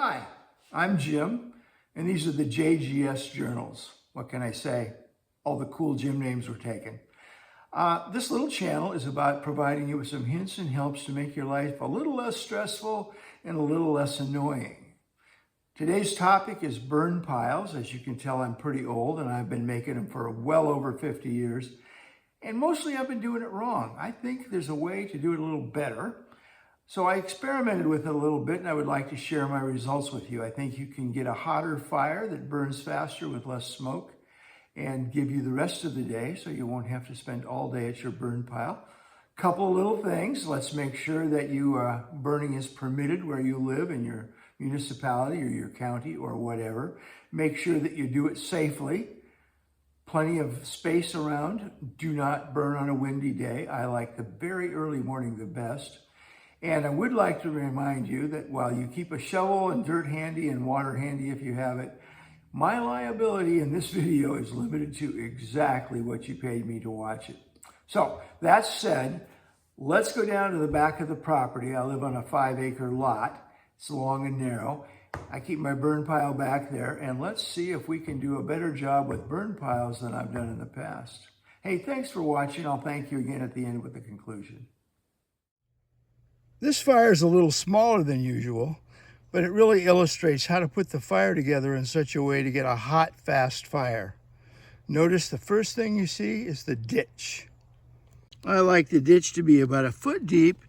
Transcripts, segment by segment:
Hi, I'm Jim, and these are the JGS Journals. What can I say? All the cool gym names were taken. This little channel is about providing you with some hints and helps to make your life a little less stressful and a little less annoying. Today's topic is burn piles. As you can tell, I'm pretty old and I've been making them for well over 50 years. And mostly I've been doing it wrong. I think there's a way to do it a little better. So I experimented with it a little bit and I would like to share my results with you. I think you can get a hotter fire that burns faster with less smoke and give you the rest of the day so you won't have to spend all day at your burn pile. Couple of little things. Let's make sure that burning is permitted where you live in your municipality or your county or whatever. Make sure that you do it safely. Plenty of space around. Do not burn on a windy day. I like the very early morning the best. And I would like to remind you that while you keep a shovel and dirt handy and water handy if you have it, my liability in this video is limited to exactly what you paid me to watch it. So that said, let's go down to the back of the property. I live on a 5-acre lot. It's long and narrow. I keep my burn pile back there, and let's see if we can do a better job with burn piles than I've done in the past. Hey, thanks for watching. I'll thank you again at the end with the conclusion. This fire is a little smaller than usual, but it really illustrates how to put the fire together in such a way to get a hot, fast fire. Notice the first thing you see is the ditch. I like the ditch to be about 1 foot deep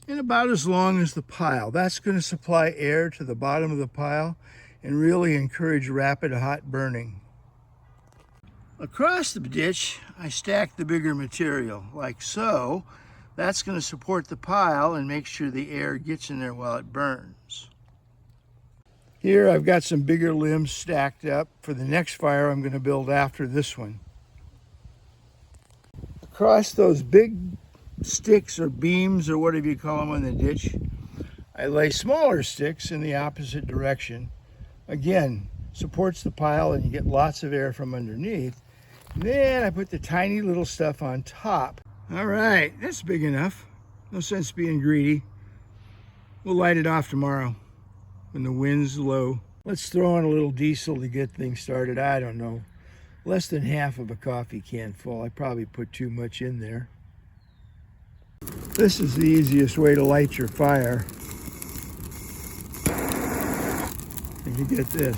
and about as long as the pile. That's going to supply air to the bottom of the pile and really encourage rapid hot burning. Across the ditch, I stack the bigger material, like so. That's going to support the pile and make sure the air gets in there while it burns. Here I've got some bigger limbs stacked up for the next fire I'm going to build after this one. Across those big sticks or beams or whatever you call them on the ditch, I lay smaller sticks in the opposite direction. Again, supports the pile and you get lots of air from underneath. And then I put the tiny little stuff on top. All right, that's big enough. No sense being greedy. We'll light it off tomorrow when the wind's low. Let's throw in a little diesel to get things started. I don't know, less than half of a coffee can full. I probably put too much in there. This is the easiest way to light your fire. And you get this.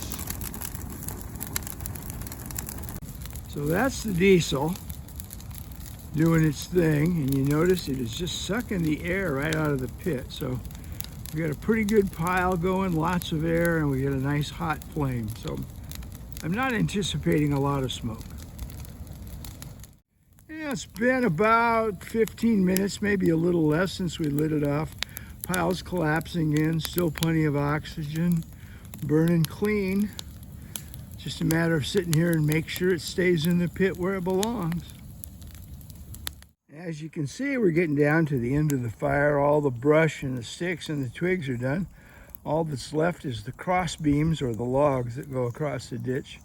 So that's the diesel doing its thing, and you notice it is just sucking the air right out of the pit. So we got a pretty good pile going, lots of air, and we get a nice hot flame. So I'm not anticipating a lot of smoke. Yeah, it's been about 15 minutes, maybe a little less since we lit it off. Pile's collapsing in, still plenty of oxygen, burning clean. Just a matter of sitting here and make sure it stays in the pit where it belongs. As you can see, we're getting down to the end of the fire. All the brush and the sticks and the twigs are done. All that's left is the cross beams or the logs that go across the ditch.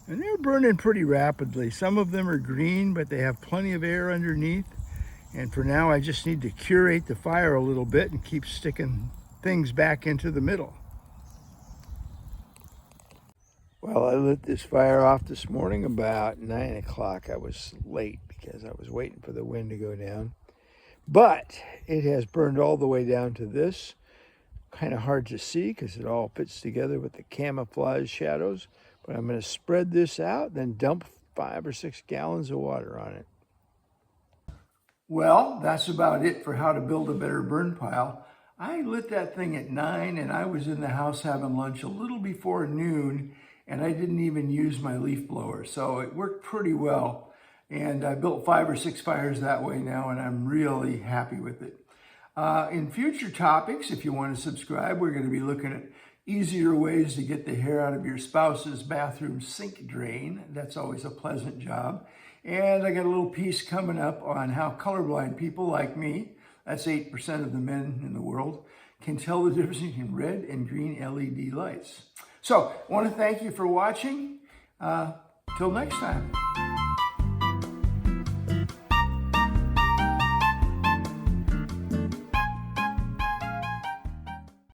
And they're burning pretty rapidly. Some of them are green, but they have plenty of air underneath. And for now, I just need to curate the fire a little bit and keep sticking things back into the middle. Well, I lit this fire off this morning about 9 o'clock. I was late because I was waiting for the wind to go down. But it has burned all the way down to this. Kind of hard to see because it all fits together with the camouflage shadows. But I'm going to spread this out, then dump 5 or 6 gallons of water on it. Well, that's about it for how to build a better burn pile. I lit that thing at 9 and I was in the house having lunch a little before noon, and I didn't even use my leaf blower. So it worked pretty well. And I built 5 or 6 fires that way now, and I'm really happy with it. In future topics, if you want to subscribe, we're going to be looking at easier ways to get the hair out of your spouse's bathroom sink drain. That's always a pleasant job. And I got a little piece coming up on how colorblind people like me, that's 8% of the men in the world, can tell the difference between red and green LED lights. So I want to thank you for watching. Till next time.